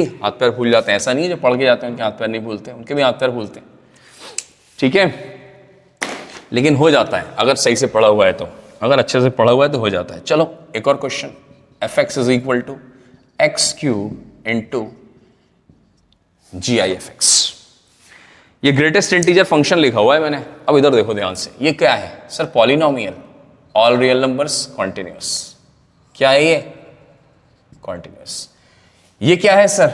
हाथ पैर भूल जाते हैं, ऐसा नहीं है जो पढ़ के जाते हैं उनके हाथ पैर नहीं भूलते, उनके भी हाथ पैर भूलते हैं, ठीक है, लेकिन हो जाता है अगर सही से पढ़ा हुआ है तो, अगर अच्छे से पढ़ा हुआ है तो हो जाता है। चलो एक और question, f x is equal to x cube into G I F x. ये ग्रेटेस्ट इंटीजर फंक्शन लिखा हुआ है मैंने। अब इधर देखो ध्यान से, ये क्या है sir? Polynomial, all real numbers, continuous. क्या है ये? कॉन्टिन्यूअस। ये क्या है सर?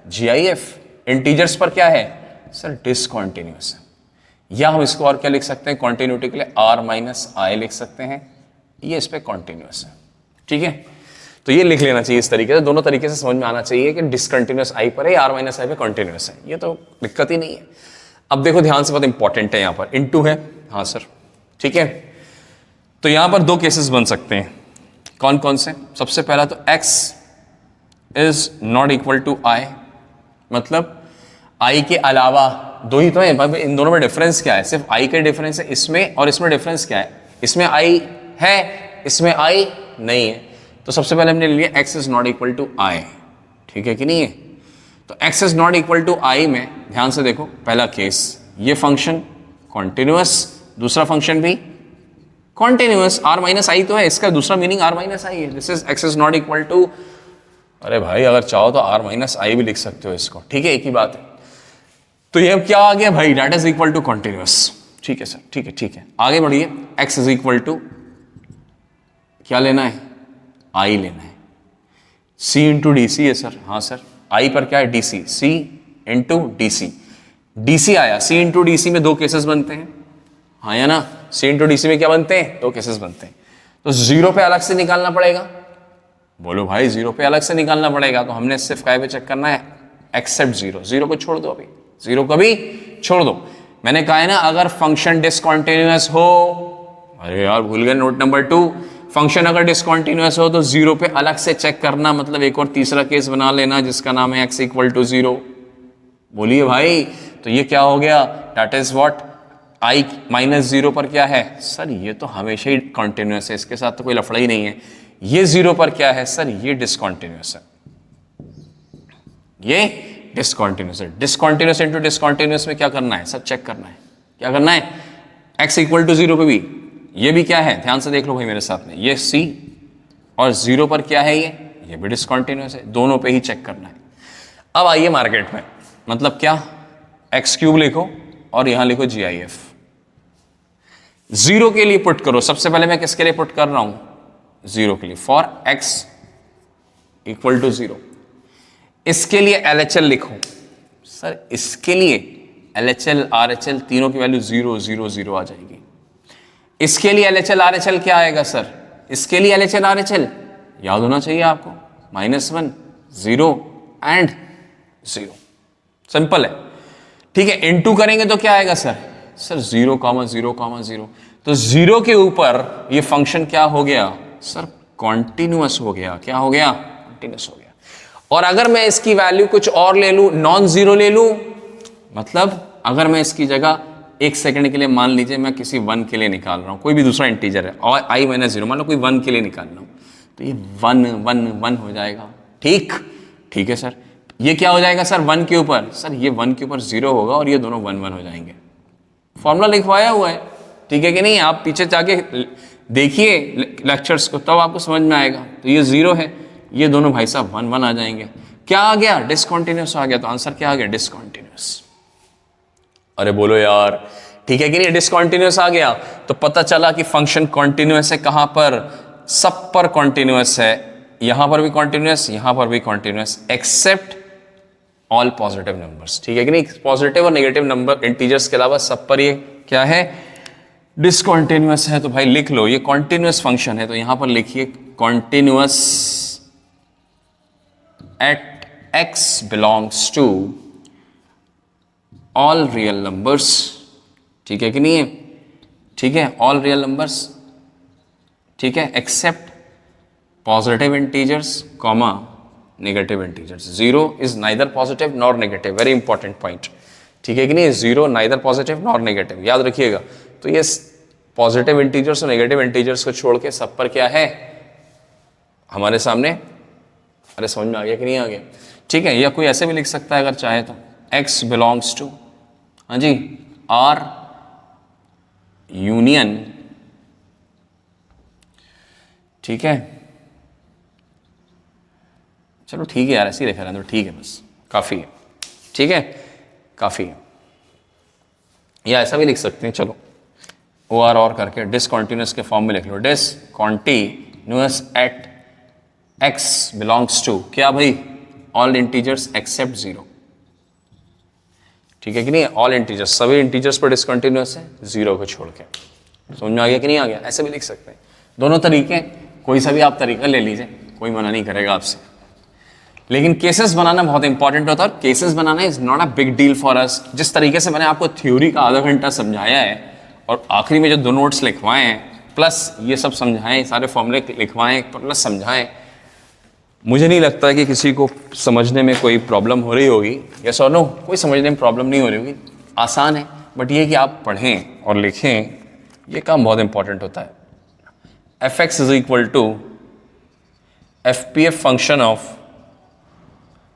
जीआईएफ। इंटीजर्स पर क्या है सर? डिसकॉन्टिन्यूअस है। या हम इसको और क्या लिख सकते हैं कॉन्टिन्यूटी के लिए? आर माइनस आई लिख सकते हैं, ये इस पे कॉन्टिन्यूअस है, ठीक है। तो ये लिख लेना चाहिए इस तरीके से, दोनों तरीके से समझ में आना चाहिए कि डिसकंटिन्यूअस आई पर है या आर माइनस आई पे कॉन्टिन्यूअस है, ये तो दिक्कत ही नहीं है। अब देखो ध्यान से, बहुत इंपॉर्टेंट है, यहाँ पर इनटू है, हाँ सर, ठीक है। तो यहाँ पर दो केसेस बन सकते हैं, कौन कौन से? सबसे पहला तो x is not equal to i, मतलब i के अलावा दो ही तो है, इन दोनों में डिफरेंस क्या है? सिर्फ i का डिफरेंस है इसमें, और इसमें डिफरेंस क्या है? इसमें i है, इसमें i नहीं है। तो सबसे पहले हमने ले लिया x is not equal to i, ठीक है कि नहीं है? तो x is not equal to i में ध्यान से देखो, पहला केस ये फंक्शन कॉन्टिन्यूअस, दूसरा फंक्शन भी कॉन्टिन्यूअस, आर माइनस आई तो है, इसका दूसरा मीनिंग आर माइनस आई है। This is x is not equal to, अरे भाई अगर चाहो तो आर माइनस आई भी लिख सकते हो इसको, ठीक है, एक ही बात है। तो ये अब क्या आ गया भाई? Date is equal to continuous, ठीक है सर, ठीक है, ठीक है। आगे बढ़िए, x इज इक्वल टू क्या लेना है? आई लेना है, c इंटू डी सी है सर, हाँ सर, i पर क्या है? D C, c into D C, D C आया, c इंटू डी सी में दो केसेस बनते हैं, हाँ या ना? c इंटू डी सी में क्या बनते हैं? दो केसेस बनते हैं। तो जीरो पे अलग से निकालना पड़ेगा, बोलो भाई जीरो पे अलग से निकालना पड़ेगा, तो हमने सिर्फ काय पे चेक करना है? एक्सेप्ट जीरो, जीरो को छोड़ दो, अभी जीरो को भी छोड़ दो। मैंने कहा है ना अगर फंक्शन डिसकंटिन्यूअस हो, अरे यार भूल गए नोट नंबर 2, फंक्शन अगर डिसकंटिन्यूअस हो तो जीरो पे अलग से चेक करना, मतलब एक और तीसरा केस बना लेना जिसका नाम है x इक्वल टू जीरो। बोलिए भाई, तो ये क्या हो गया? That is what? i minus zero पर क्या है सर? ये तो हमेशा ही कॉन्टिन्यूअस है, इसके साथ तो कोई लफड़ा ही नहीं है। ये जीरो पर क्या है सर? ये डिसकंटिन्यूअस है, ये डिसकंटिन्यूअस है। डिसकंटिन्यूअस इंटू डिसकंटिन्यूअस में क्या करना है सर? चेक करना है, क्या करना है? x इक्वल टू जीरो पे भी ये भी क्या है? ध्यान से देख लो भाई मेरे साथ में, ये c और जीरो पर क्या है? ये भी डिसकंटिन्यूअस है, दोनों पे ही चेक करना है। अब आइए मार्केट में, मतलब क्या? एक्स क्यूब लिखो और यहां लिखो जी आई एफ, जीरो के लिए पुट करो। सबसे पहले मैं किसके लिए पुट कर रहा हूं? जीरो के लिए, for x equal to zero. इसके लिए LHL लिखो सर, इसके लिए LHL RHL तीनों की वैल्यू 0 0 0 आ जाएगी। इसके लिए LHL RHL क्या आएगा सर? इसके लिए LHL RHL याद होना चाहिए आपको, -1 0 एंड 0, सिंपल है, ठीक है। इनटू करेंगे तो क्या आएगा सर? सर 0 0 0। तो 0 के ऊपर ये फंक्शन क्या हो गया सर? कॉन्टिन्यूअस हो गया। क्या हो गया? कॉन्टिन्यूअस हो गया। और अगर मैं इसकी वैल्यू कुछ और ले लूं, नॉन जीरो ले लूं, मतलब अगर मैं इसकी जगह एक सेकंड के लिए मान लीजिए मैं किसी 1 के लिए निकाल रहा हूं, कोई भी दूसरा इंटीजर है और i माइनस जीरो, मान लो कोई 1 के लिए निकाल रहा हूं, तो ये 1 1 1 हो जाएगा, ठीक, ठीक है सर। ये क्या हो जाएगा सर? 1 के ऊपर, सर ये 1 के ऊपर 0 होगा और ये दोनों 1 1 हो जाएंगे। फॉर्मूला लिखवाया हुआ है, ठीक है कि नहीं? आप पीछे जाके देखिए लेक्चर्स को, तब आपको समझ में आएगा। तो ये 0 है, ये दोनों भाई साहब 1 1 आ जाएंगे। क्या आ गया? डिसकंटिन्यूअस आ गया। तो आंसर क्या आ गया? डिसकंटिन्यूअस। अरे बोलो यार, ठीक है कि नहीं? डिसकंटिन्यूअस आ गया तो पता चला कि फंक्शन कॉन्टिन्यूअस है। कहां पर? सब पर कॉन्टिन्यूअस है, यहां पर भी कॉन्टिन्यूअस, यहां पर भी continuous, except all positive numbers, ठीक है कि नहीं? पॉजिटिव और नेगेटिव नंबर इंटीजर्स के अलावा सब पर ये क्या है? डिसकंटिन्यूअस है। तो भाई लिख लो, ये कॉन्टिन्यूअस फंक्शन है, तो यहां पर लिखिए continuous at x belongs to all real numbers, ठीक है कि नहीं है? ठीक है, ऑल रियल नंबर्स, ठीक है, except positive integers comma negative integers. 0 is neither positive nor negative, very important point, ठीक है कि नहीं? 0 नाइदर पॉजिटिव नॉर नेगेटिव, याद रखिएगा। तो ये पॉजिटिव इंटीजर्स और नेगेटिव इंटीजर्स को छोड़ के सब पर क्या है हमारे सामने? अरे समझ में आ गया कि नहीं आ गया? ठीक है, या कोई ऐसे भी लिख सकता है अगर चाहे तो, x बिलोंग्स टू, हाँ जी, R यूनियन, ठीक है, चलो ठीक है यार, ऐसे ही लिखा रहना तो ठीक है, बस काफ़ी है, ठीक है, काफ़ी है। या ऐसा भी लिख सकते हैं, चलो ओ आर और करके डिसकॉन्टिन्यूस के फॉर्म में लिख लो, discontinuous at x belongs to क्या भाई, ऑल इंटीजर्स एक्सेप्ट 0, ठीक है कि नहीं, ऑल इंटीजर्स, सभी इंटीजर्स पर डिसकंटिन्यूअस है 0 को छोड़ के। समझ में आ गया कि नहीं आ गया? ऐसे भी लिख सकते हैं, दोनों तरीके, कोई सा भी आप तरीका ले लीजिए, कोई मना नहीं करेगा आपसे। लेकिन केसेस बनाना बहुत इंपॉर्टेंट होता है, cases banana is not a big deal for us. जिस तरीके से मैंने आपको थ्योरी का आधा घंटा समझाया है और आखिरी में जो 2 नोट्स लिखवाए हैं प्लस ये सब समझाएं, सारे फॉर्मूले लिखवाएं प्लस समझाएं, मुझे नहीं लगता कि किसी को समझने में कोई प्रॉब्लम हो रही होगी। यस और नो, कोई समझने में प्रॉब्लम नहीं हो रही होगी, आसान है, बट ये कि आप पढ़ें और लिखें, ये काम बहुत इंपॉर्टेंट होता है। F x is equal to F P F function of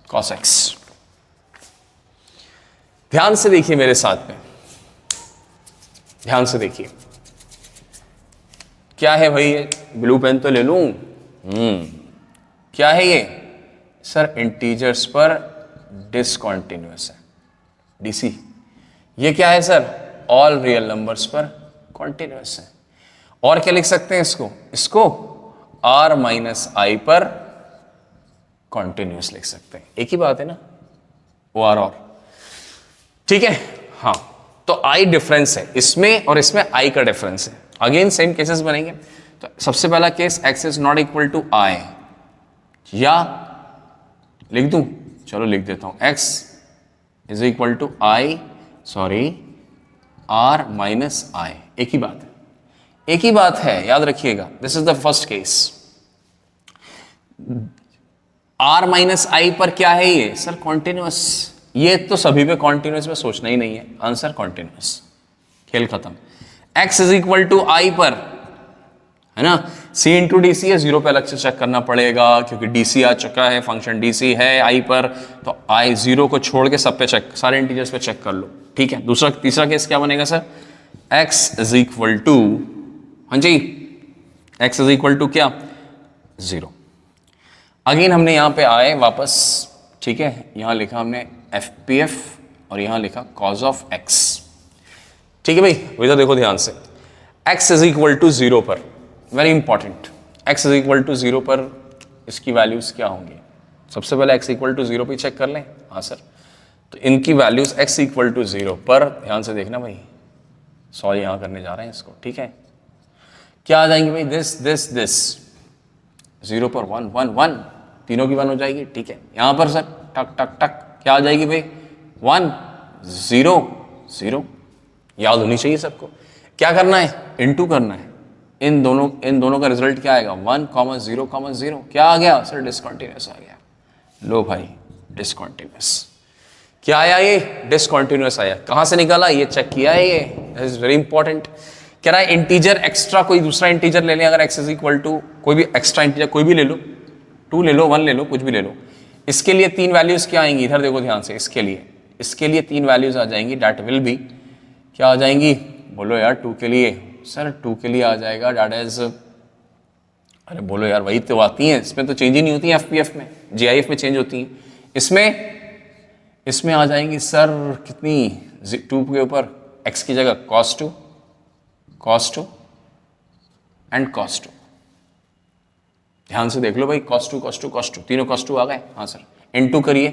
cos X. ध्यान से देखिए मेरे साथ में, ध्यान से देखिए क्या है भाई, ये ब्लू पेन तो ले लूं, क्या है ये सर, इंटीजर्स पर डिसकॉन्टिन्यूअस है, डीसी। ये क्या है सर, ऑल रियल नंबर्स पर कॉन्टिन्यूअस है। और क्या लिख सकते हैं इसको r माइनस आई पर कॉन्टिन्यूअस लिख सकते हैं, एक ही बात है ना, ओ आर और, ठीक है। हाँ, तो आई डिफरेंस है इसमें और इसमें आई का डिफरेंस है। अगेन सेम केसेस बनेंगे। तो सबसे पहला case x is not equal to i, या लिख दूं, चलो लिख देता हूं, x is equal to i, sorry r minus i, एक ही बात है, एक ही बात है, याद रखिएगा। This is the first case. r minus i पर क्या है ये सर, कॉन्टिन्यूअस। ये तो सभी पे कॉन्टिन्यूअस में सोचना ही नहीं है, आंसर कॉन्टिन्यूअस, खेल खत्म। x इज इक्वल टू आई पर, है ना, c इंटू डी सी है, 0 पे अलग से चेक करना पड़ेगा क्योंकि dc आ चुका है, फंक्शन dc है आई पर, तो आई 0 को छोड़ के सब पे चेक, सारे इंटीजर्स पे चेक कर लो, ठीक है। तीसरा केस क्या बनेगा sir, x is equal to, हाँ जी, x इज इक्वल टू क्या, 0। अगेन हमने यहां पे आए वापस, ठीक है, यहां लिखा हमने FPF और यहां लिखा कॉज ऑफ x, ठीक है भाई। वैसा देखो ध्यान से, x इज इक्वल टू 0 पर, very important, x is equal to 0 पर इसकी वैल्यूज क्या होंगी, सबसे पहले x इक्वल टू 0 पे चेक कर लें। हाँ सर, तो इनकी वैल्यूज x इक्वल टू 0 पर, ध्यान से देखना भाई, सॉरी यहां करने जा रहे हैं इसको, ठीक है। क्या आ जाएंगे भाई, दिस 0 पर 1 1 1, तीनों की 1 हो जाएगी, ठीक है। यहां पर सर टक टक टक क्या आ जाएगी भाई, 1 0 0, याद होनी चाहिए सबको। क्या करना है, इनटू करना है, इन दोनों का रिजल्ट क्या आएगा, 1 0 0, क्या आ गया सर, डिसकंटिन्यूअस आ गया। लो भाई, डिसकंटिन्यूअस क्या आया, ये डिसकंटिन्यूअस आया। कहां से निकाला, ये चेक किया है, ये इज वेरी इंपॉर्टेंट। कह रहा है इंटीजर एक्स्ट्रा, कोई दूसरा इंटीजर ले लें, अगर x इज इक्वल टू कोई भी एक्स्ट्रा इंटीजर, कोई भी ले लो, 2 ले लो, 1 ले लो, कुछ भी ले लो। इसके लिए 3 वैल्यूज क्या आएंगी, इधर देखो ध्यान से, इसके लिए 3 वैल्यूज आ जाएंगी, डैट विल बी, क्या आ जाएंगी, बोलो यार, 2 के लिए सर, 2 के लिए आ जाएगा डैट इज, अरे बोलो यार, वही तो आती हैं, इसमें तो चेंज ही नहीं होती है, FPF में, GIF में चेंज होती हैं। इसमें आ जाएंगी सर कितनी, 2 के ऊपर x की जगह cos 2 एंड cos 2, ध्यान से देख लो भाई, cos 2 तीनों cos 2 आ गए। हाँ सर, इनटू करिए,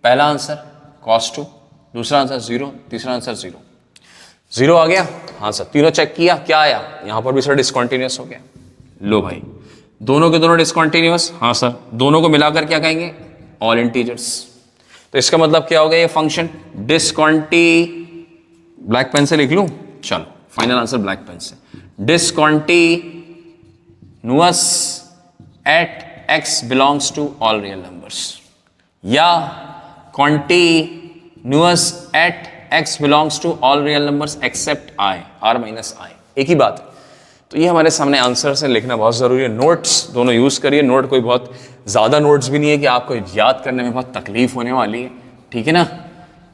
पहला आंसर cos 2, दूसरा आंसर 0, तीसरा आंसर 0 आ गया। हाँ सर, तीनों चेक किया, क्या आया, यहां पर भी सर डिसकंटिन्यूअस हो गया। लो भाई, दोनों के दोनों डिसकंटिन्यूअस, हाँ सर, दोनों को मिलाकर क्या कहेंगे, ऑल इंटीजर्स। तो इसका मतलब क्या हो गया, ये फंक्शन ब्लैक पेन से लिख लूं, चलो फाइनल आंसर ब्लैक पेन से, discontinuous at x belongs to all real numbers, या continuous at x belongs to all real numbers except i, r minus i, एक ही बात है। तो ये हमारे सामने आंसर से लिखना बहुत ज़रूरी है। नोट्स दोनों यूज़ करिए। नोट कोई बहुत ज़्यादा नोट्स भी नहीं है कि आपको याद करने में बहुत तकलीफ होने वाली है, ठीक है ना।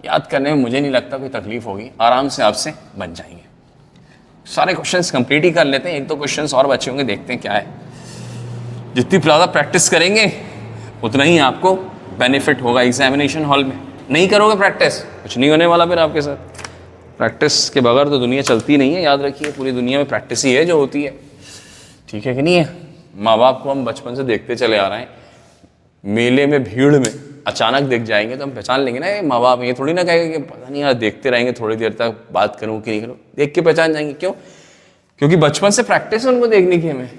याद करने में मुझे नहीं लगता कोई तकलीफ होगी, आराम से आपसे बन जाएंगे। सारे क्वेश्चंस कंप्लीट ही कर लेते हैं, एक दो क्वेश्चंस और बचे होंगे, देखते हैं क्या है। जितनी ज़्यादा प्रैक्टिस करेंगे उतना ही आपको बेनिफिट होगा एग्जामिनेशन हॉल में। नहीं करोगे प्रैक्टिस, कुछ नहीं होने वाला फिर आपके साथ। प्रैक्टिस के बगैर तो दुनिया चलती नहीं है, याद रखिए। पूरी दुनिया में प्रैक्टिस ही है जो होती है, ठीक है कि नहीं है। माँ बाप को हम बचपन से देखते चले आ रहे हैं, मेले में भीड़ में अचानक दिख जाएंगे तो हम पहचान लेंगे ना, ये माँ बाप। ये थोड़ी ना कहेंगे कि पता नहीं यार, देखते रहेंगे थोड़ी देर तक, बात करूँ कि नहीं करूँ, देख के पहचान जाएंगे। क्यों? क्योंकि बचपन से प्रैक्टिस है उनको देखने की, हमें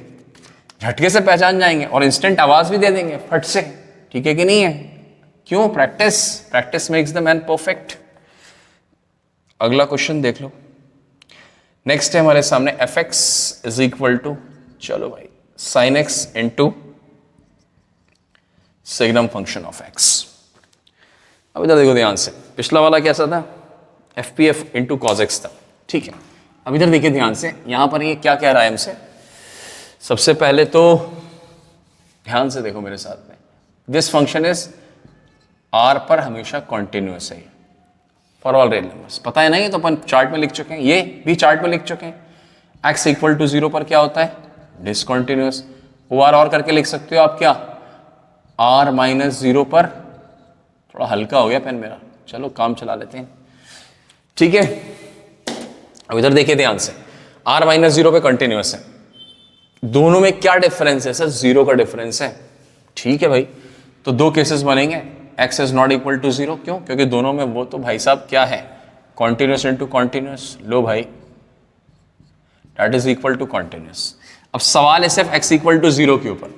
झटके से पहचान जाएंगे और इंस्टेंट आवाज़ भी दे देंगे फट से, ठीक है कि नहीं है। क्यों? Practice. Practice makes the man perfect. अगला क्वेश्चन देख लो। नेक्स्ट है हमारे सामने F x is equal to, चलो भाई, sine X into signum function of X. अब इधर देखो ध्यान से, पिछला वाला कैसा था? F P F into cos X था, ठीक है। अब इधर देखिए ध्यान से, यहां पर ये क्या कह रहा है हमसे। सबसे पहले तो ध्यान से देखो मेरे साथ में, दिस फंक्शन इज आर पर हमेशा कॉन्टिन्यूस है फॉर ऑल रियल नंबर्स। पता है ना, ये तो अपन चार्ट में लिख चुके हैं, ये भी चार्ट में लिख चुके हैं। एक्स इक्वल टू 0 पर क्या होता है? डिसकॉन्टिन्यूस। ओ आर और करके लिख सकते हो आप, क्या? आर माइनस 0 पर, थोड़ा हल्का हो गया पेन मेरा, चलो काम चला लेते हैं, ठीक है। अब इधर देखिए ध्यान से, आर माइनस 0 पे कंटिन्यूस है। दोनों में क्या डिफरेंस है सर? 0 का डिफरेंस है, ठीक है भाई। तो दो केसेस बनेंगे, X is not equal to 0। क्यों? क्योंकि दोनों में वो तो भाई साहब क्या है, कॉन्टिन्यूस इंटू कॉन्टिन्यूस। लो भाई, that is equal to continuous. अब सवाल है सिर्फ एक्स इक्वल टू 0 के ऊपर,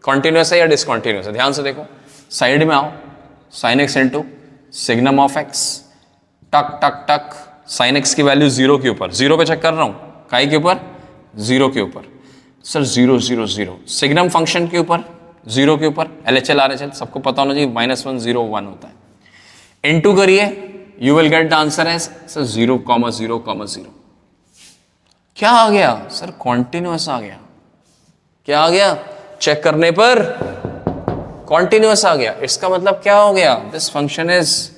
कॉन्टिन्यूस है या डिसकॉन्टिन्यूस है। ध्यान से देखो, साइड में आओ, sign X into signum of x, टक टक टक, साइन एक्स की वैल्यू 0 के ऊपर, 0 पे चेक कर रहा हूँ, काई के ऊपर? 0 के ऊपर सर, 0 0 0। सिग्नम फंक्शन के ऊपर 0 के ऊपर, LHL RHL सबको पता होना चाहिए, -1 0 1 होता है। इनटू करिए, you will get the answer as sir 0 0 0। क्या आ गया सर? कॉन्टिन्यूस आ गया। क्या आ गया? चेक करने पर कॉन्टिन्यूस आ गया। इसका मतलब क्या हो गया? This function is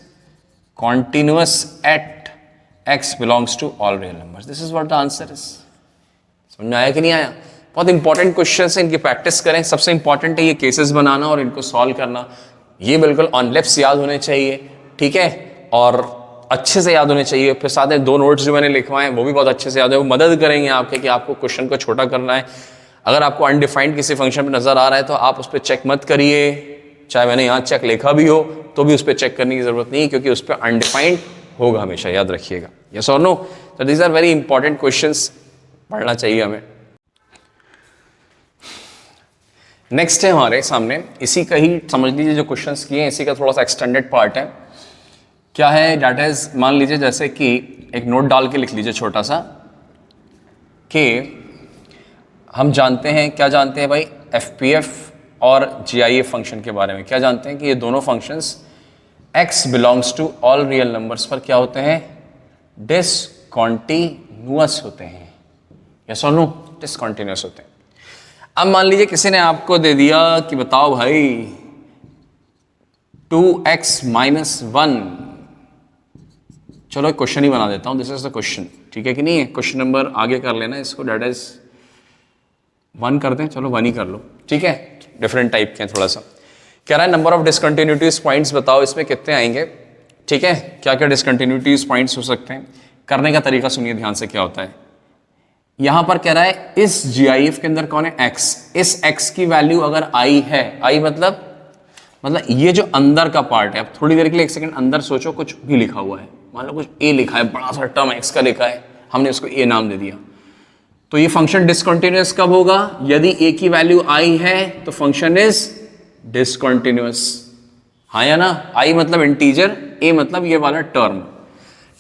continuous at x belongs to all real numbers. This is what the answer is. समझ में आया कि नहीं आया? बहुत इंपॉर्टेंट क्वेश्चन है, इनकी प्रैक्टिस करें। सबसे इंपॉर्टेंट है ये केसेस बनाना और इनको सॉल्व करना। ये बिल्कुल ऑन लिप्स याद होने चाहिए, ठीक है, और अच्छे से याद होने चाहिए। फिर साथ में 2 नोट्स जो मैंने लिखवाए हैं वो भी बहुत अच्छे से याद है, वो मदद करेंगे आपके कि आपको क्वेश्चन को छोटा करना है। अगर आपको अनडिफाइंड किसी फंक्शन में नजर आ रहा है तो आप उस पर चेक मत करिए, चाहे मैंने यहाँ चेक लिखा भी हो तो भी उस पर चेक करने की जरूरत नहीं, क्योंकि उस पर अनडिफाइंड होगा हमेशा, याद रखिएगा। यस और नो? तो these are very important questions, पढ़ना चाहिए हमें। नेक्स्ट है हमारे सामने, इसी का ही समझ लीजिए जो क्वेश्चंस किए हैं इसी का थोड़ा सा एक्सटेंडेड पार्ट है। क्या है? दैट इज, मान लीजिए जैसे कि एक नोट डाल के लिख लीजिए छोटा सा, कि हम जानते हैं, क्या जानते हैं भाई, FPF और GIF फंक्शन के बारे में क्या जानते हैं कि ये दोनों functions x belongs to all real numbers पर क्या होते हैं? डिसकॉन्टिन्यूअस होते हैं। यस और नो? डिसकॉन्टिन्यूअस होते हैं। अब मान लीजिए किसी ने आपको दे दिया कि बताओ भाई 2x - 1, चलो एक क्वेश्चन ही बना देता हूं, दिस इज द क्वेश्चन, ठीक है कि नहीं है। क्वेश्चन नंबर आगे कर लेना इसको, दैट इज 1 कर दें, चलो 1 ही कर लो, ठीक है। डिफरेंट टाइप के हैं थोड़ा सा। कह रहा है नंबर ऑफ डिसकंटिन्यूटीज पॉइंट्स बताओ, इसमें कितने आएंगे, ठीक है। क्या क्या डिसकंटिन्यूटीज पॉइंट्स हो सकते हैं? करने का तरीका सुनिए ध्यान से क्या होता है। यहां पर कह रहा है इस GIF के अंदर कौन है? x। इस x की वैल्यू अगर i है, i मतलब ये जो अंदर का पार्ट है। अब थोड़ी देर के लिए एक सेकंड अंदर सोचो, कुछ भी लिखा हुआ है, मान लो कुछ a लिखा है, बड़ा सा टर्म x का लिखा है, हमने उसको a नाम दे दिया, तो ये फंक्शन डिसकंटिन्यूअस कब होगा? यदि a की वैल्यू i है तो फंक्शन इज डिसकंटिन्यूअस। हाँ या ना? i मतलब इंटीजर, a मतलब ये वाला टर्म,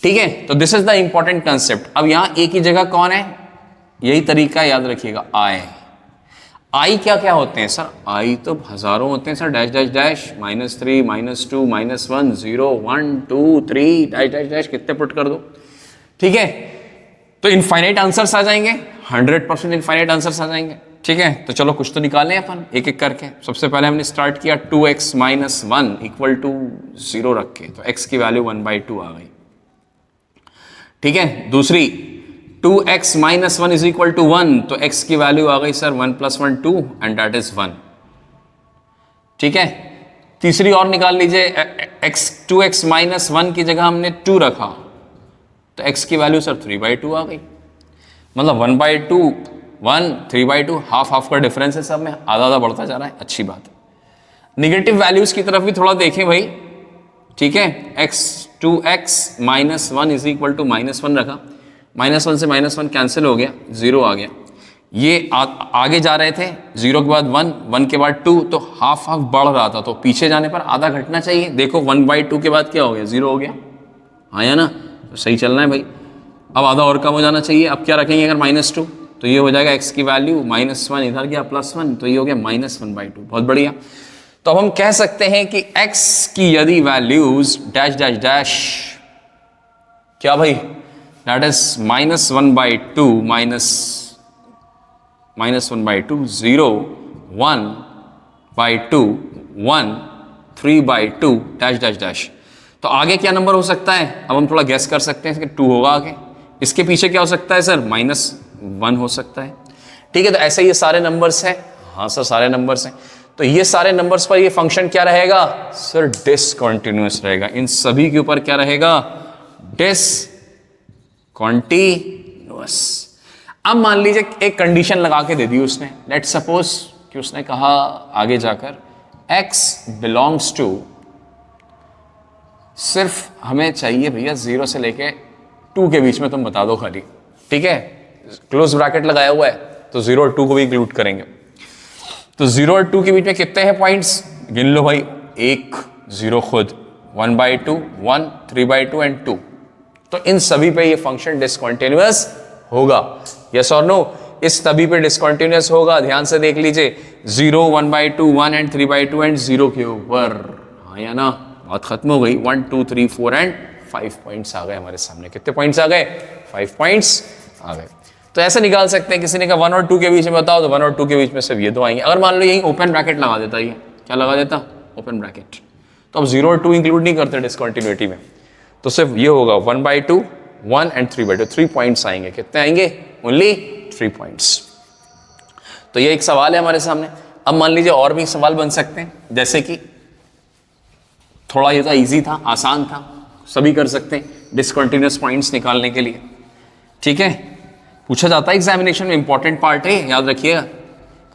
ठीक है। तो this is the important concept. अब यहां a की जगह कौन है? यही तरीका याद रखिएगा, i क्या क्या होते हैं सर? i तो हजारों होते हैं sir, dash dash dash, -3 -2 -1 0 1 2 3 dash dash dash, कितने पुट कर दो, ठीक है। तो इनफाइनाइट आंसर्स आ जाएंगे, 100% इनफाइनाइट आंसर्स आ जाएंगे। ठीक है, तो चलो कुछ तो निकालें अपन एक एक करके। सबसे पहले हमने स्टार्ट किया 2x माइनस 1 इक्वल टू 0 रख के, तो x की वैल्यू 1/2 आ गई। ठीक है, दूसरी 2x minus 1 is equal to 1, तो x की वैल्यू आ गई सर 1 + 1 2 एंड दैट इज 1। ठीक है, तीसरी और निकाल लीजिए, 2x माइनस 1 की जगह हमने 2 रखा, तो x की वैल्यू सर 3/2 आ गई। मतलब 1/2 1 3/2 हाफ का डिफरेंस है सब में, आधा बढ़ता जा रहा है, अच्छी बात है। निगेटिव वैल्यूज की तरफ भी थोड़ा देखें भाई। ठीक है, 2x minus 1 is equal to -1 रखा, -1 से -1 कैंसिल हो गया, 0 आ गया। ये आगे जा रहे थे, 0 के बाद 1, 1 के बाद 2, तो हाफ बढ़ रहा था, तो पीछे जाने पर आधा घटना चाहिए। देखो 1/2 के बाद क्या हो गया, 0 हो गया, हाँ या ना, तो सही चलना है भाई। अब आधा और कम हो जाना चाहिए। अब क्या रखेंगे अगर -2, तो ये हो जाएगा x की वैल्यू -1 इधर गया +1, तो ये हो गया -1/2। बहुत बढ़िया। तो अब हम कह सकते हैं कि x की यदि वैल्यूज डैश डैश डैश क्या भाई, that is -1/2 -1/2 0 1/2 1 3/2 dash dash dash. तो आगे क्या नंबर हो सकता है, अब हम थोड़ा गैस कर सकते हैं कि 2 होगा आगे। इसके पीछे क्या हो सकता है सर, -1 हो सकता है। ठीक है, तो ऐसे ये सारे नंबर्स हैं। हाँ सर, सारे नंबर्स हैं। तो ये सारे नंबर्स पर ये फंक्शन क्या रहेगा सर, डिसकंटिन्यूअस रहेगा। इन सभी के ऊपर क्या रहेगा, डिसकंटिन्यूअस। अब मान लीजिए एक कंडीशन लगा के दे दी उसने, लेट सपोज कि उसने कहा आगे जाकर x बिलोंग्स टू, सिर्फ हमें चाहिए भैया 0 से लेके 2 के बीच में, तुम बता दो खाली। ठीक है, क्लोज ब्रैकेट लगाया हुआ है, तो 0 और 2 को भी इंक्लूड करेंगे। तो 0 और 2 के बीच में कितने हैं पॉइंट्स, गिन लो भाई, 1 0 खुद, 1/2 1 3/2 एंड 2। तो इन सभी पे ये फंक्शन डिसकंटिन्यूअस होगा, यस और नो। इस सभी पे डिसकंटिन्यूअस होगा, ध्यान से देख लीजिए, 0 1/2 1 एंड 3/2 एंड 0 के ऊपर, हाँ या ना, बात खत्म हो गई। 1 2 3 4 एंड 5 पॉइंट्स आ गए हमारे सामने। कितने पॉइंट्स आ गए, 5 पॉइंट्स आ गए। तो ऐसे निकाल सकते हैं, किसी ने कहा 1 और 2 के बीच में बताओ, तो 1 और 2 के बीच में सिर्फ ये 2 आएंगे। अगर मान लो यही ओपन ब्रैकेट लगा देता, ये क्या लगा देता, ओपन ब्रैकेट, तो अब 0 और 2 इंक्लूड नहीं करते डिसकंटिन्यूटी में, तो सिर्फ ये होगा 1/2 1 एंड 3/2, 3 पॉइंट्स आएंगे। कितने आएंगे, ओनली 3 पॉइंट्स। तो ये एक सवाल है हमारे सामने। अब मान लीजिए और भी सवाल बन सकते हैं, जैसे कि थोड़ा ये था, इजी था, आसान था, सभी कर सकते हैं डिसकंटिन्यूअस पॉइंट्स निकालने के लिए। ठीक है, पूछा जाता है एग्जामिनेशन में, इंपॉर्टेंट पार्ट है, याद रखिएगा,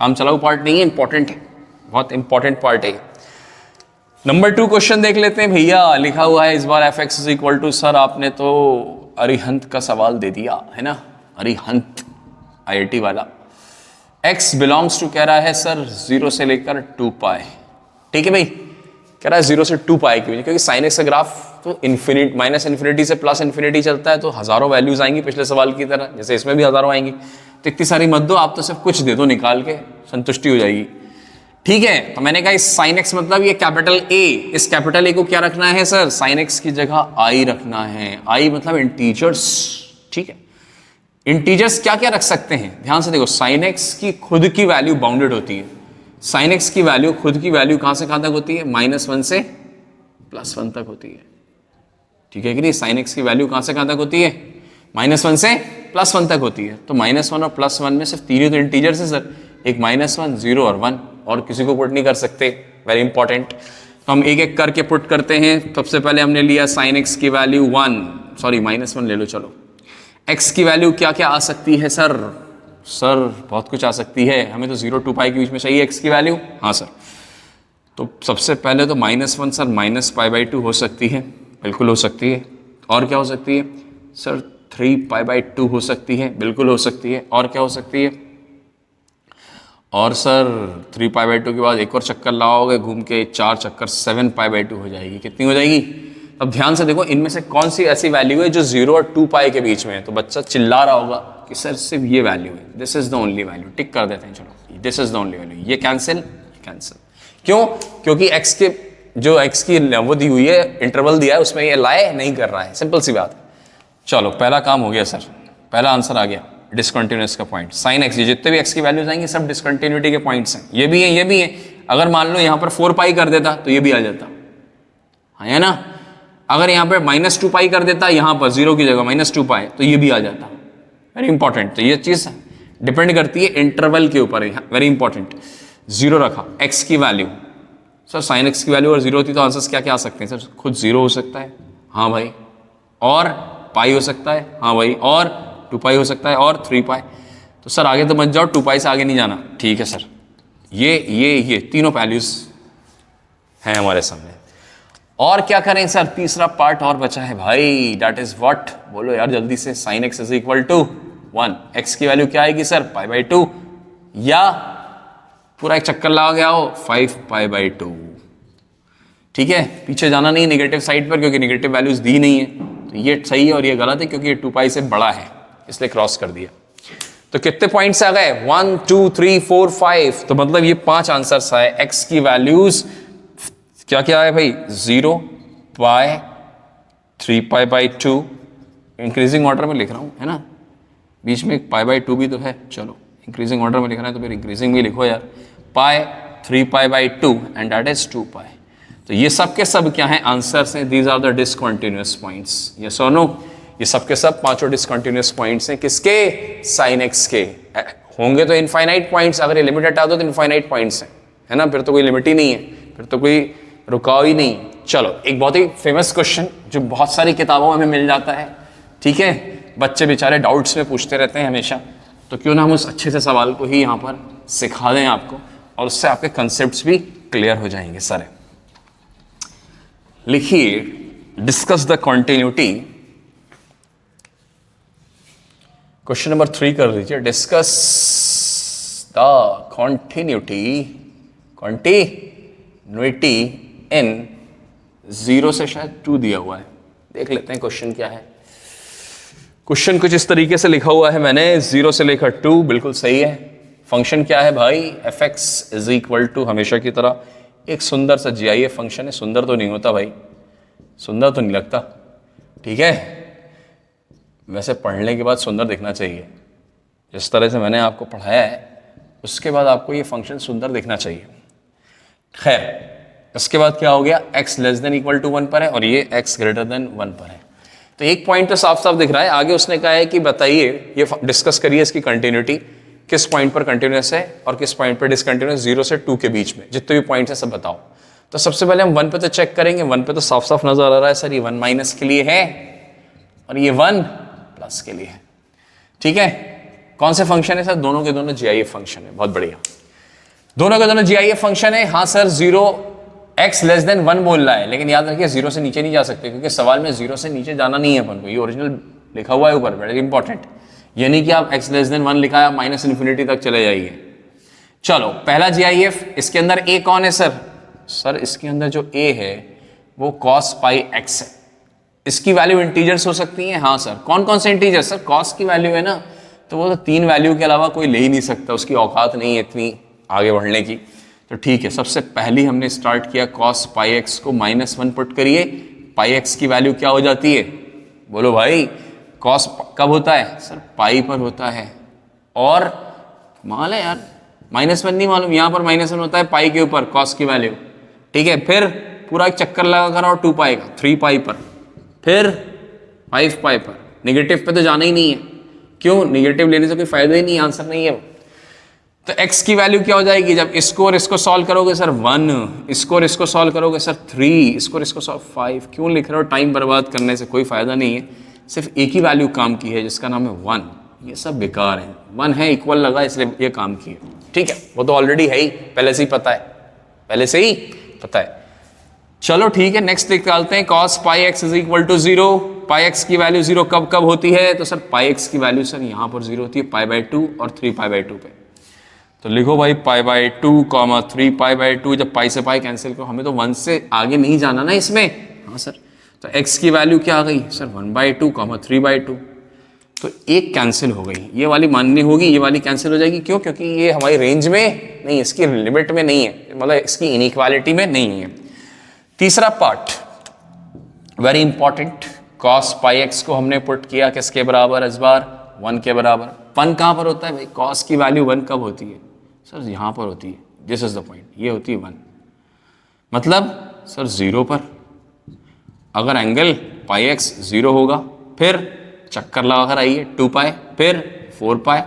काम चलाऊ पार्ट नहीं है, इंपॉर्टेंट है, बहुत इंपॉर्टेंट पार्ट है। नंबर 2 क्वेश्चन देख लेते हैं भैया। लिखा हुआ है इस बार f(x) is equal to, sir आपने तो अरिहंत का सवाल दे दिया है ना, अरिहंत IIT वाला। x बिलोंग्स टू कह रहा है सर 0 से लेकर 2π। ठीक है भाई, कह रहा है 0 से 2π की वजह, क्योंकि साइन एक्स का ग्राफ तो -इन्फिनिटी से +इन्फिनिटी चलता है, तो हजारों वैल्यूज आएंगी पिछले सवाल की तरह, जैसे इसमें भी हजारों आएंगी। तो इतनी सारी मत दो, आप तो सिर्फ कुछ दे दो निकाल के, संतुष्टि हो जाएगी। ठीक है, तो मैंने कहा इस साइन एक्स मतलब ये कैपिटल A, इस कैपिटल A को क्या रखना है सर, साइन एक्स की जगह I रखना है। I मतलब इंटीजर्स। ठीक है, इंटीजर्स क्या क्या रख सकते हैं, ध्यान से देखो, साइन एक्स की खुद की वैल्यू बाउंडेड होती है। साइन एक्स की वैल्यू, खुद की वैल्यू कहां से कहां तक होती है, -1 से +1 तक होती है। ठीक है कि नहीं, साइन एक्स की वैल्यू कहां से कहां तक होती है, -1 से +1 तक होती है। तो -1 और +1 में सिर्फ 3 ही तो इंटीजर्स है सर, एक -1 0 और 1, और किसी को पुट नहीं कर सकते, वेरी इंपॉर्टेंट। तो हम एक एक करके पुट करते हैं। सबसे पहले हमने लिया साइन एक्स की वैल्यू -1 ले लो, चलो। एक्स की वैल्यू क्या क्या आ सकती है सर, बहुत कुछ आ सकती है, हमें तो 0 2π के बीच में चाहिए एक्स की वैल्यू। हाँ सर, तो सबसे पहले तो -1 सर -π/2 हो सकती है, बिल्कुल हो सकती है। और क्या हो सकती है सर, 3π/2 हो सकती है, बिल्कुल हो सकती है। और क्या हो सकती है, और सर 3π/2 के बाद एक और चक्कर लगाओगे घूम के, 4 चक्कर 7π/2 हो जाएगी। कितनी हो जाएगी, अब ध्यान से देखो, इनमें से कौन सी ऐसी वैल्यू है जो 0 और 2π के बीच में है। तो बच्चा चिल्ला रहा होगा कि सर सिर्फ ये वैल्यू है, this is the only value, tick कर देते हैं, चलो this is the only value, ये कैंसिल। क्यों, क्योंकि x के जो x की वो दी हुई है, इंटरवल दिया है, उसमें ये लाए नहीं कर रहा है, सिंपल सी बात है। चलो पहला काम हो गया सर, पहला आंसर आ गया। डिसकंटिन्यूस का पॉइंट। साइन एक्स, ये जितने भी एक्स की वैल्यूज आएंगे सब डिसकंटिन्यूटी के पॉइंट्स हैं। ये भी है, ये भी है। अगर मान लो यहाँ पर 4 पाई कर देता तो ये भी आ जाता, है ना। अगर यहाँ पे -2 पाई कर देता, यहाँ पर 0 की जगह -2 पाई, तो ये भी आ जाता। Very important. तो ये चीज़ डिपेंड करती है इंटरवल के ऊपर, वेरी इंपॉर्टेंट। 0 रखा, एक्स की वैल्यू, सर साइन एक्स की वैल्यू और 0 होती तो आंसर्स क्या क्या आ सकते हैं सर? खुद 0 हो सकता है, हाँ भाई, और पाई हो सकता है, हाँ भाई, और 2 पाई हो सकता है, और 3 पाई। तो सर आगे तो मत जाओ, 2 पाई से आगे नहीं जाना, ठीक है सर। ये तीनों वैल्यूज हैं हमारे सामने। और क्या करें सर? तीसरा पार्ट और बचा है भाई, दैट इज व्हाट? बोलो यार जल्दी से। Sine X is equal to 1, X की वैल्यू क्या आएगी सर? π/2, या पूरा एक चक्कर लगा गया हो 5π/2। ठीक है, पीछे जाना नहीं नेगेटिव साइड पर, क्योंकि नेगेटिव वैल्यूज दी नहीं है। तो ये सही है और ये गलत है, क्योंकि ये 2 पाई से बड़ा है, इसलिए क्रॉस कर दिया। तो कितने पॉइंट्स आ गए? 1 2 3 4 5। तो मतलब ये 5 आंसर्स आए। एक्स की वैल्यूज क्या क्या है भाई? 0, पाई, 3π/2। इंक्रीजिंग ऑर्डर में लिख रहा हूं, है ना, बीच में एक π/2 भी तो है। चलो इंक्रीजिंग ऑर्डर में लिखना है तो फिर इंक्रीजिंग भी लिखो यार। Pi, 3π/2 and that is 2 pi. तो ये सब के सब क्या है? आंसर्स हैं। These are the discontinuous points. Yes और नो? ये सब के सब 5 डिसकंटिन्यूअस पॉइंट्स हैं। किसके? साइन एक्स के। होंगे तो इनफाइनाइट पॉइंट्स, अगर ये लिमिट हटा दो तो इनफाइनाइट पॉइंट्स हैं, है ना। फिर तो कोई लिमिट ही नहीं है, फिर तो कोई रुकाव ही नहीं। चलो एक बहुत ही फेमस क्वेश्चन जो बहुत सारी किताबों में हमें मिल जाता है, ठीक है। बच्चे बेचारे डाउट्स में पूछते रहते हैं हमेशा, तो क्यों ना हम उस अच्छे से सवाल को ही यहाँ पर सिखा दें आपको, और उससे आपके कंसेप्ट्स भी क्लियर हो जाएंगे सारे। लिखिए, discuss the continuity. Question number 3 कर लीजिए। डिस्कस द कॉन्टिन्यूटी इन 0 से शायद 2 दिया हुआ है। देख लेते हैं क्वेश्चन क्या है। क्वेश्चन कुछ इस तरीके से लिखा हुआ है मैंने, 0 से लेकर 2, बिल्कुल सही है। फंक्शन क्या है भाई? fx इज इक्वल टू, हमेशा की तरह एक सुंदर सा GIF फंक्शन है। सुंदर तो नहीं होता भाई, सुंदर तो नहीं लगता, ठीक है। वैसे पढ़ने के बाद सुंदर दिखना चाहिए। जिस तरह से मैंने आपको पढ़ाया है उसके बाद आपको ये फंक्शन सुंदर दिखना चाहिए। खैर, इसके बाद क्या हो गया? x less than equal to 1 पर है और ये x ग्रेटर देन 1 पर है। तो एक पॉइंट तो साफ साफ दिख रहा है। आगे उसने कहा है कि बताइए, ये डिस्कस करिए इसकी कंटिन्यूटी, किस पॉइंट पर कंटिन्यूस है और किस पॉइंट पर डिसकंटिन्यूस, 0 से 2 के बीच में जितने भी पॉइंट्स हैं सब बताओ। तो सबसे पहले हम 1 पे तो चेक करेंगे। 1 पे तो साफ साफ नजर आ रहा है सर, ये 1 माइनस के लिए है और ये 1 प्लस के लिए है, ठीक है। कौन से फंक्शन है सर? दोनों के दोनों GIF फंक्शन है। बहुत बढ़िया, दोनों के दोनों GIF फंक्शन है। हाँ सर, 0 x लेस देन 1 बोल रहा है, लेकिन याद रखिए 0 से नीचे नहीं जा सकते, क्योंकि सवाल में 0 से नीचे जाना नहीं है अपन को। ये ओरिजिनल लिखा हुआ है ऊपर, वेरी इंपॉर्टेंट। ये नहीं कि आप x लेस देन 1 लिखा है माइनस इन्फिनिटी तक चले जाइए। चलो पहला GIF, इसके अंदर a कौन है सर? सर इसके अंदर जो a है वो cos πx है। इसकी वैल्यू इंटीजर्स हो सकती हैं। हाँ सर, कौन कौन से इंटीजर? सर cos की वैल्यू है ना, तो वो तो 3 वैल्यू के अलावा कोई ले ही नहीं सकता, उसकी औकात नहीं है इतनी आगे बढ़ने की। तो ठीक है, सबसे पहली हमने स्टार्ट किया cos πx को -1 पुट करिए। πx की वैल्यू क्या हो जाती है? बोलो भाई, cos कब होता है सर? पाई पर होता है। और माल है यार, -1 नहीं मालूम, यहाँ पर -1 होता है पाई के ऊपर cos की वैल्यू, ठीक है। फिर पूरा एक चक्कर लगा कर और 2 पाई का 3 पाई पर, फिर 5 पाई पर। निगेटिव पे तो जाना ही नहीं है, क्यों? निगेटिव लेने से कोई फायदा ही नहीं, आंसर नहीं है। तो x की वैल्यू क्या हो जाएगी? जब इसको और इसको सॉल्व करोगे सर 1, इसको और इसको सॉल्व करोगे सर 3, इसको और इसको सॉल्व 5। क्यों लिख रहे हो? टाइम बर्बाद करने से कोई फायदा नहीं है। सिर्फ एक ही वैल्यू काम की है जिसका नाम है 1। ये सब बेकार है। 1 है, इक्वल लगा, इसलिए ये काम की है, ठीक है। वो तो ऑलरेडी है ही, पहले से ही पता है, पहले से ही पता है। चलो ठीक है, नेक्स्ट निकालते हैं। cos πx is equal to 0। πx की वैल्यू 0 कब कब होती है? तो सर πx की वैल्यू सर यहाँ पर 0 होती है π/2 और 3π/2 पे। तो लिखो भाई π/2, 3π/2। जब पाई से पाई कैंसिल करो, हमें तो 1 से आगे नहीं जाना ना इसमें। हाँ सर, तो x की वैल्यू क्या आ गई सर? 1/2, 3/2। तो एक कैंसिल हो गई, ये वाली माननी होगी, ये वाली कैंसिल हो जाएगी। क्यों? क्योंकि ये हमारी रेंज में नहीं, इसकी लिमिट में नहीं है, मतलब इसकी इनइक्वालिटी में नहीं है। तीसरा part very important, cos πx को हमने पुट किया किसके बराबर? इस बार 1 के बराबर। 1 कहाँ पर होता है भाई? कॉस की वैल्यू 1 कब होती है सर? यहाँ पर होती है। दिस इज द पॉइंट, ये होती है 1। मतलब सर 0 पर अगर एंगल पाई एक्स 0 होगा, फिर चक्कर लगा कर आइए 2 पाई, फिर 4 पाई,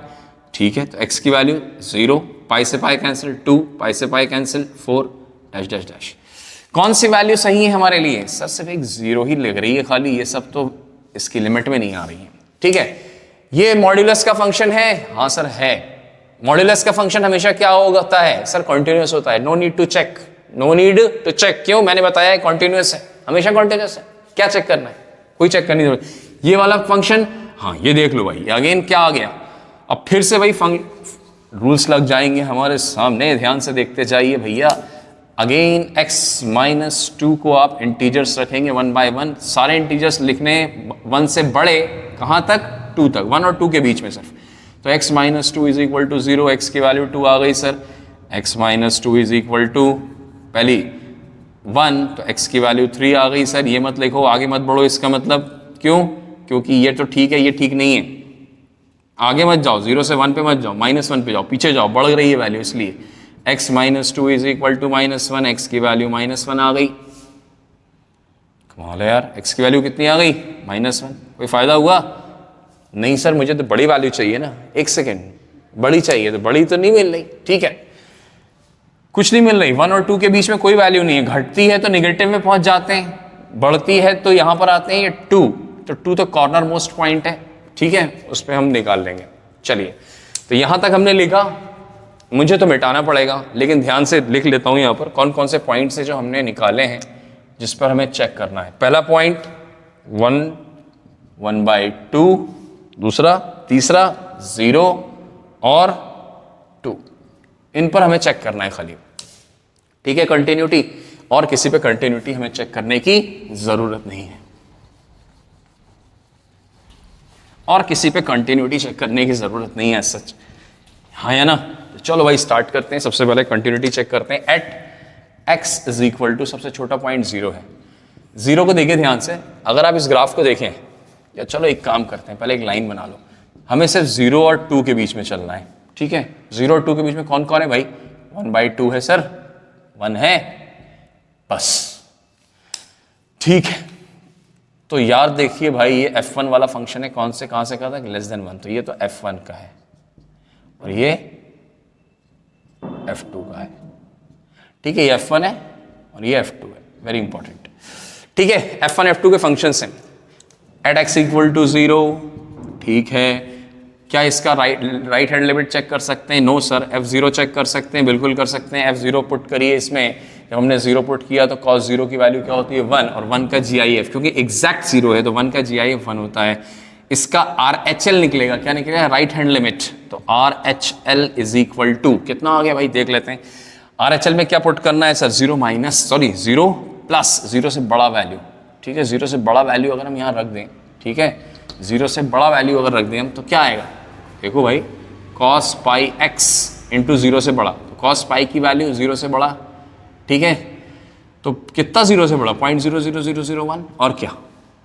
ठीक है। तो x की वैल्यू 0, पाई से पाई कैंसिल, 2 पाई से pi cancel, 4 dash dash dash. कौन सी वैल्यू सही है हमारे लिए सर? सिर्फ एक 0 ही लग रही है खाली, ये सब तो इसकी लिमिट में नहीं आ रही है, ठीक है। ये मॉड्यूलस का फंक्शन है, हाँ सर है। मॉड्यूलस का फंक्शन हमेशा क्या होता है सर? कॉन्टिन्यूस होता है। No need to check, no need to check. क्यों? मैंने बताया है कॉन्टिन्यूस है, हमेशा कॉन्टिन्यूस है। क्या चेक करना है? कोई चेक करने की जरूरत। ये वाला फंक्शन, हाँ ये देख लो भाई, अगेन क्या आ गया? अब फिर से भाई रूल्स लग जाएंगे हमारे सामने, ध्यान से देखते जाइए भैया। अगेन x माइनस 2 को आप इंटीजर्स रखेंगे 1 बाय 1, सारे इंटीजर्स लिखने 1 से बड़े, कहाँ तक? 2 तक, 1 और 2 के बीच में सिर्फ। तो x minus 2 is equal to 0, x की वैल्यू 2 आ गई sir. x minus 2 is equal to पहली 1, तो x की वैल्यू 3 आ गई सर। ये मत लिखो, आगे मत बढ़ो, इसका मतलब क्यों? क्योंकि ये तो ठीक है, ये ठीक नहीं है। आगे मत जाओ, 0 से 1 पे मत जाओ, -1 पे जाओ, पीछे जाओ, बढ़ रही है वैल्यू, इसलिए x minus 2 is equal to -1, x की वैल्यू -1 आ गई। कमाल है यार, x की वैल्यू कितनी आ गई? -1। कोई फायदा हुआ? नहीं सर, मुझे तो बड़ी वैल्यू चाहिए ना। एक सेकेंड, बड़ी चाहिए, तो बड़ी तो नहीं मिल रही, ठीक है, कुछ नहीं मिल रही। 1 और 2 के बीच में कोई वैल्यू नहीं है। घटती है तो निगेटिव में पहुंच जाते हैं, बढ़ती है तो यहां पर आते हैं ये 2, तो 2 तो कॉर्नर मोस्ट पॉइंट है, ठीक है, उस पर हम निकाल लेंगे। चलिए, तो यहां तक हमने लिखा, मुझे तो मिटाना पड़ेगा, लेकिन ध्यान से लिख लेता हूं यहां पर कौन कौन से पॉइंट्स है जो हमने निकाले हैं, जिस पर हमें चेक करना है। पहला पॉइंट 1/2, दूसरा, तीसरा 0 और 2, इन पर हमें चेक करना है खाली, ठीक है, कंटिन्यूटी। और किसी पे कंटिन्यूटी हमें चेक करने की जरूरत नहीं है, और किसी पे कंटिन्यूटी चेक करने की जरूरत नहीं है सच, हाँ या ना? तो चलो भाई स्टार्ट करते हैं। सबसे पहले कंटिन्यूटी चेक करते हैं। At x is equal to, सबसे छोटा पॉइंट 0 है। 0 को देखिए ध्यान से, अगर आप इस ग्राफ को देखें, या चलो एक काम करते हैं, पहले एक लाइन बना लो। हमें सिर्फ 0 और 2 के बीच में चलना है, ठीक है। 0 और 2 के बीच में कौन कौन है भाई? 1/2 है सर, 1 है बस, ठीक है। तो यार देखिए भाई, ये f1 वाला फंक्शन है, कौन से कहां से कहा था? <1, तो ये तो f1 का है, और ये f2 का है, ठीक है। ये f1 है और ये f2 है, वेरी इंपॉर्टेंट, ठीक है। f1 f2 के फंक्शंस हैं। एट x इक्वल टू 0, ठीक है। क्या इसका राइट हैंड लिमिट चेक कर सकते हैं? No sir. f0 चेक कर सकते हैं, बिल्कुल कर सकते हैं। f0 पुट करिए इसमें, जब हमने 0 पुट किया तो cos 0 की वैल्यू क्या होती है? 1, और 1 का GIF, क्योंकि एग्जैक्ट 0 है तो 1 का GIF 1 होता है। इसका RHL निकलेगा, क्या निकलेगा? Right hand limit. तो RHL इज इक्वल टू कितना आ गया भाई? देख लेते हैं। RHL में क्या पुट करना है सर? 0 प्लस 0 से बड़ा वैल्यू, ठीक है। 0 से बड़ा वैल्यू अगर हम यहाँ रख दें, ठीक है, 0 से बड़ा वैल्यू अगर रख दें हम, तो क्या आएगा? देखो भाई, cos पाई x इंटू 0 से बड़ा, तो cos पाई की वैल्यू 0 से बड़ा, ठीक है। तो कितना 0 से बड़ा? 0.00001, और क्या?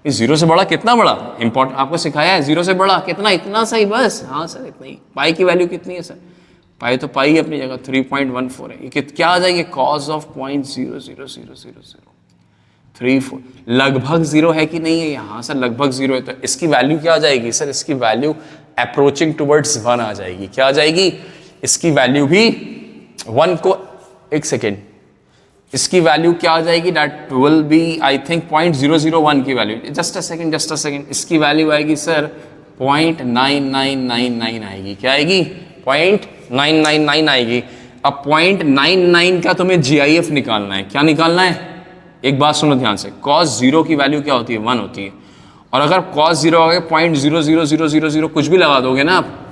इस 0 से बड़ा कितना बड़ा? इंपॉर्टेंट, आपको सिखाया है 0 से बड़ा कितना, इतना सही बस, हाँ सर इतना ही। पाई की वैल्यू कितनी है सर? पाई तो पाई अपनी जगह 3.14 है। ये क्या आ जाएगी? cos ऑफ 0.00034, लगभग 0 है कि नहीं है? यहाँ सर लगभग 0 है, तो इसकी वैल्यू क्या आ जाएगी सर? इसकी वैल्यू अप्रोचिंग टुवर्ड्स 1 आ जाएगी। क्या आ जाएगी? इसकी वैल्यू भी 1 को, एक सेकेंड, इसकी वैल्यू क्या आ जाएगी? That will be I think 0.001 की वैल्यू। जस्ट अ सेकेंड, इसकी वैल्यू आएगी सर 0.9999 आएगी। क्या आएगी? 0.999 आएगी। अब 0.99 का तुम्हें GIF निकालना है। क्या निकालना है? एक बात सुनो ध्यान से, cos 0 की वैल्यू क्या होती है? 1 होती है, और अगर cos 0 आ गया 0.00000 कुछ भी लगा दोगे ना आप,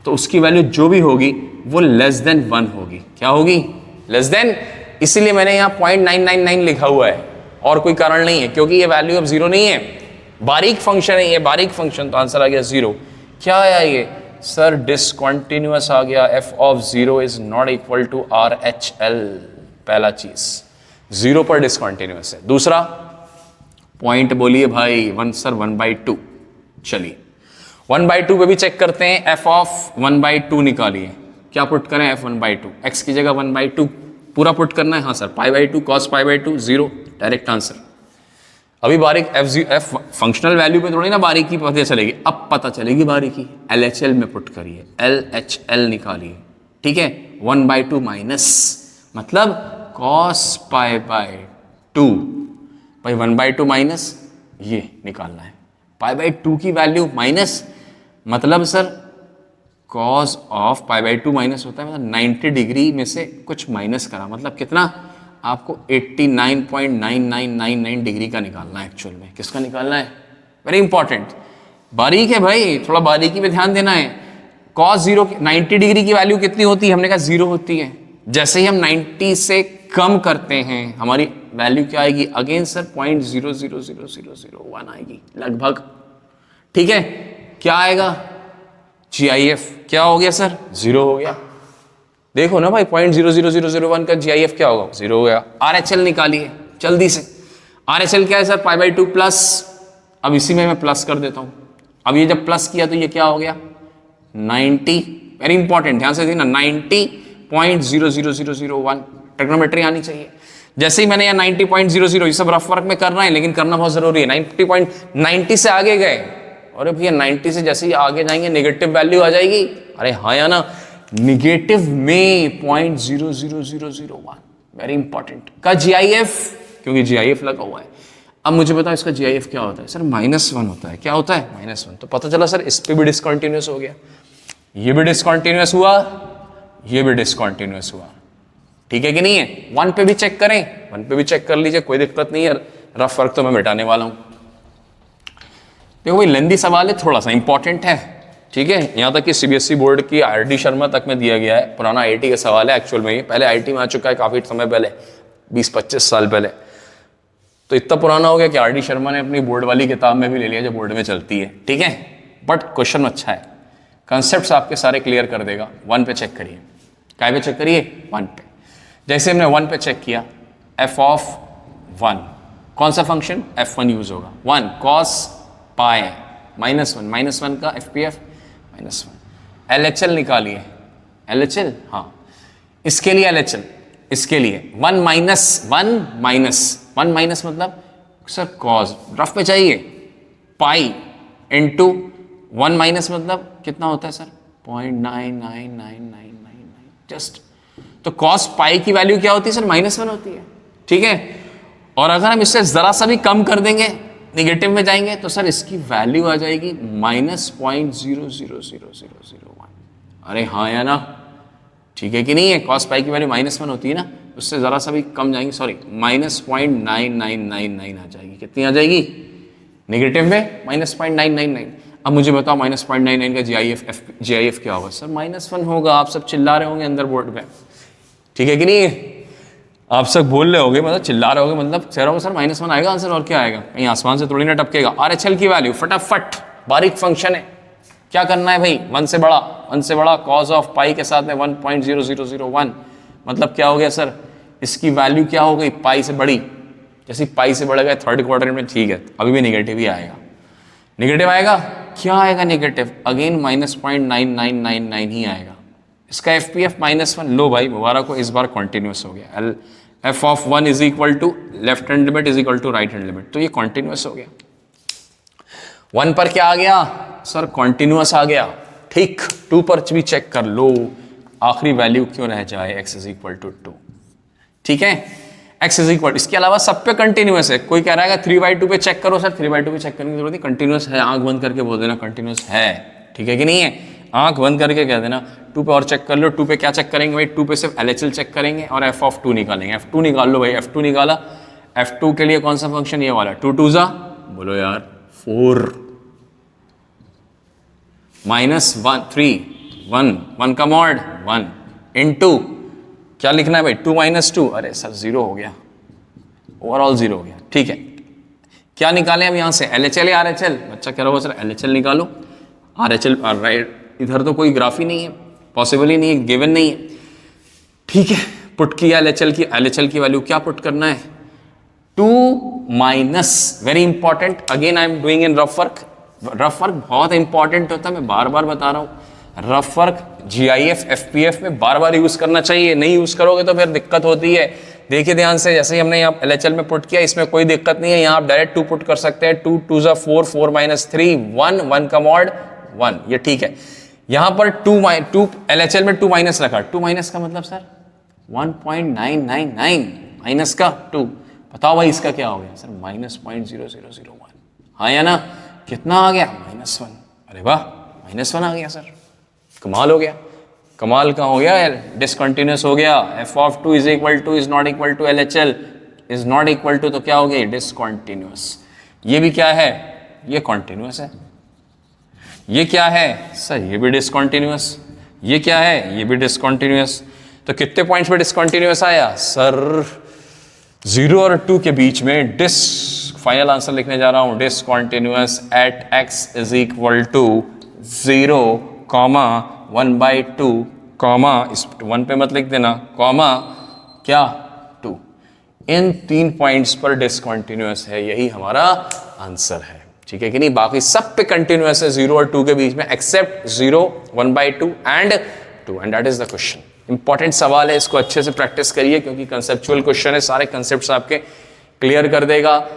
तो उसकी वैल्यू जो भी होगी वो लेस देन 1 होगी। क्या होगी? Less than. इसीलिए मैंने यहाँ 0.999 लिखा हुआ है, और कोई कारण नहीं है, क्योंकि ये वैल्यू अब 0 नहीं है, बारीक फंक्शन है ये, बारीक फंक्शन। तो आंसर आ गया 0। क्या आया ये सर? डिसकंटिन्यूअस आ गया। f of 0 is not equal to RHL, पहला चीज 0 पर डिसकंटिन्यूअस है। दूसरा पॉइंट बोलिए भाई, 1 सर 1/2। चलिए 1/2 पे भी चेक करते हैं, एफ ऑफ 1/2 निकालिए, क्या पुट करें, एफ 1/2, एक्स की जगह 1/2 पूरा पुट करना है, हाँ सर, π/2 cos π/2 0, डायरेक्ट आंसर। अभी बारीक एफ फंक्शनल वैल्यू पे थोड़ी ना बारीकी पता चलेगी, अब पता चलेगी बारीकी, LHL में पुट करिए, LHL निकालिए, ठीक है, 1/2 माइनस मतलब cos π/2, भाई 1/2 माइनस ये निकालना है, π/2 की वैल्यू माइनस मतलब सर cos ऑफ π/2 माइनस होता है, मतलब 90 डिग्री में से कुछ माइनस करा, मतलब कितना, आपको 89.9999 डिग्री का निकालना है एक्चुअल में। किसका निकालना है, वेरी इंपॉर्टेंट, बारीक है भाई, थोड़ा बारीकी पे ध्यान देना है। cos 0 90 डिग्री की वैल्यू कितनी होती है, हमने कहा 0 होती है, जैसे ही हम 90 से कम करते हैं हमारी वैल्यू क्या आएगी, अगेन सर 0.000001 आएगी लगभग, ठीक है, क्या आएगा, GIF क्या हो गया सर, 0 हो गया, देखो ना भाई 0.00001 का GIF क्या होगा, 0 हो गया। RHL निकालिए जल्दी से, RHL क्या है सर, π/2 प्लस, अब इसी में मैं प्लस कर देता हूं, अब ये जब प्लस किया तो ये क्या हो गया 90, वेरी इंपॉर्टेंट, ध्यान से देखना 90.00001, ट्रिग्नोमेट्री आनी चाहिए। जैसे ही मैंने यहाँ 90.00, ये सब रफ वर्क में करना है लेकिन करना बहुत जरूरी है, 90 से आगे गए, अरे भैया 90 से जैसे ही आगे जाएंगे नेगेटिव वैल्यू आ जाएगी, अरे हाँ या ना, निगेटिव में 0.00001, वेरी इंपॉर्टेंट का GIF, क्योंकि GIF लगा हुआ है। अब मुझे बताओ इसका GIF क्या होता है, सर -1 होता है, क्या होता है -1, तो पता चला सर इस पे भी डिसकंटिन्यूअस हो गया, ये भी डिसकंटिन्यूअस हुआ, ये भी डिसकंटिन्यूअस हुआ, ठीक है कि नहीं है। 1 पे भी चेक करें, 1 पे भी चेक कर लीजिए, कोई दिक्कत नहीं है, रफ वर्क तो मैं मिटाने वाला हूं। देखो भाई लेंदी सवाल है, थोड़ा सा इंपॉर्टेंट है, ठीक है, यहाँ तक कि CBSE बोर्ड की RD शर्मा तक में दिया गया है, पुराना IIT का सवाल है एक्चुअल में, ये पहले IIT में आ चुका है काफी समय पहले, 20-25 साल पहले, तो इतना पुराना हो गया कि RD शर्मा ने अपनी बोर्ड वाली किताब में भी ले लिया जो बोर्ड में चलती है, ठीक है, बट क्वेश्चन अच्छा है, कंसेप्ट आपके सारे क्लियर कर देगा। 1 पे चेक करिए, काय पे चेक करिए, 1 पे, जैसे हमने 1 पे चेक किया, f ऑफ 1, कौन सा फंक्शन, f1 यूज होगा, 1 cos पाई -1 का FPF -1, LHL निकालिए, LHL, हाँ इसके लिए LHL, इसके लिए 1 माइनस मतलब सर cos, रफ में चाहिए, पाई इंटू 1 माइनस मतलब कितना होता है सर 0.99999 जस्ट, तो cos पाई की वैल्यू क्या होती है सर -1 होती है, ठीक है, और अगर हम इससे जरा सा भी कम कर देंगे, निगेटिव में जाएंगे तो सर इसकी वैल्यू आ जाएगी -0.00001, अरे हाँ या ना, ठीक है कि नहीं है, cos पाई की वैल्यू -1 होती है ना, उससे ज़रा सा भी कम जाएंगे, सॉरी -0.9999 आ जाएगी, कितनी आ जाएगी नेगेटिव में -0.999। अब मुझे बताओ -0.99 का GIF क्या होगा, सर -1 होगा, आप सब चिल्ला रहे होंगे अंदर बोर्ड में, ठीक है कि नहीं, आप सब बोल रहे होगे, मतलब चिल्ला रहे होगे, मतलब कह रहे होगे सर -1 आएगा आंसर, और क्या आएगा, कहीं आसमान से थोड़ी ना टपकेगा। RHL की वैल्यू फटाफट, बारीक फंक्शन है, क्या करना है भाई, 1 से बड़ा cos ऑफ पाई के साथ में 1.0001, मतलब क्या हो गया सर, इसकी वैल्यू क्या हो गई, पाई से बड़ी, जैसे पाई से बढ़ गया थर्ड क्वाड्रेंट में, ठीक है, अभी भी निगेटिव ही आएगा, निगेटिव आएगा, क्या आएगा नेगेटिव, अगेन -0.9999 ही आएगा, इसका FPF -1, लो भाई मुबारक हो, इस बार कॉन्टिन्यूस हो गया, f of 1 is equal to left hand limit is equal to right hand limit, तो ये कॉन्टिन्यूस हो गया। 1 पर क्या आ गया सर, कॉन्टिन्यूस आ गया, ठीक, 2 पर भी चेक कर लो, आखिरी वैल्यू क्यों रह जाए, x इज इक्वल टू 2, ठीक है, x इज इक्वल, इसके अलावा सब पे कंटिन्यूस है, कोई कह रहा है 3/2 पे चेक करो, सर 3/2 पे चेक करने की जरूरत नहीं, कंटिन्यूस है, आंख बंद करके बोल देना कंटिन्यूस है, ठीक है कि नहीं है, आंख बंद करके कह देना। 2 पे और चेक कर लो, 2 पे क्या चेक करेंगे भाई, 2 पे सिर्फ LHL चेक करेंगे और f ऑफ 2 निकालेंगे, f2 निकाल लो भाई, f2 निकाला, f2 के लिए कौन सा फंक्शन, ये वाला, 2 2 बोलो यार 4, -1 3 1 का मॉड 1 इनटू क्या लिखना है भाई, 2 - 2, अरे सर 0 हो गया, ओवरऑल 0 हो गया, ठीक है, क्या निकालें अब यहाँ से, LHL या RHL, बच्चा कह रहा होगा सर LHL निकालो, RHL राइट, इधर तो कोई ग्राफ ही नहीं है, पॉसिबल ही नहीं है, गिवन नहीं है, ठीक है, पुट किया LHL की वैल्यू क्या पुट करना है, 2 minus, very important, again I am doing in rough work, rough work बहुत इंपॉर्टेंट होता है, मैं बार बार बता रहा हूँ। रफ वर्क GIF FPF में बार बार यूज करना चाहिए, नहीं यूज करोगे तो फिर दिक्कत होती है। देखिए ध्यान से, जैसे ही हमने यहाँ LHL में पुट किया, इसमें कोई दिक्कत नहीं है, यहाँ आप डायरेक्ट 2 पुट कर सकते हैं। 2 2 ज़ा 4, 4 - 3 1, 1 का मॉड 1, ये ठीक है। यहाँ पर 2 LHL में 2 माइनस रखा, 2 माइनस का मतलब सर 1.999 माइनस का 2, बताओ भाई इसका क्या हो गया सर, -0.0001, हाँ या ना, कितना आ गया -1, अरे वाह -1 आ गया सर, कमाल हो गया। कमाल का हो गया, डिसकंटिन्यूस हो गया। f(2) is not equal to LHL is not equal to, तो क्या हो गया, डिसकंटिन्यूस। ये भी क्या है, ये कॉन्टिन्यूस है। ये क्या है सर, ये भी डिसकंटिन्यूस। ये क्या है, ये भी डिसकंटिन्यूस। तो कितने पॉइंट्स पे डिसकंटिन्यूस आया सर, 0 और 2 के बीच में फाइनल आंसर लिखने जा रहा हूं, discontinuous at x is equal to 0, 1/2, इस 1 पे मत लिख देना, कॉमा क्या 2, इन 3 पॉइंट्स पर डिसकंटिन्यूअस है, यही हमारा आंसर है। ठीक है कि नहीं, बाकी सब पे कंटिन्यूअस है 0 और 2 के बीच में, except 0, 1/2 and 2, and that is the question. Important सवाल है, इसको अच्छे से प्रैक्टिस करिए क्योंकि कंसेप्चुअल क्वेश्चन है, सारे कंसेप्ट्स आपके क्लियर कर देगा।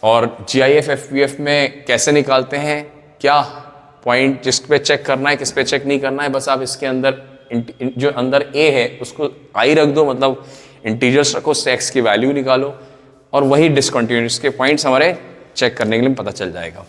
और GIF FPF में कैसे निकालते हैं, क्या पॉइंट जिस पे चेक करना है, किस पे चेक नहीं करना है, बस आप इसके अंदर जो अंदर A है उसको I रख दो, मतलब इंटीजर्स रखो, उससे x की वैल्यू निकालो और वही डिसकंटिन्यूअस के पॉइंट्स हमारे चेक करने के लिए पता चल जाएगा।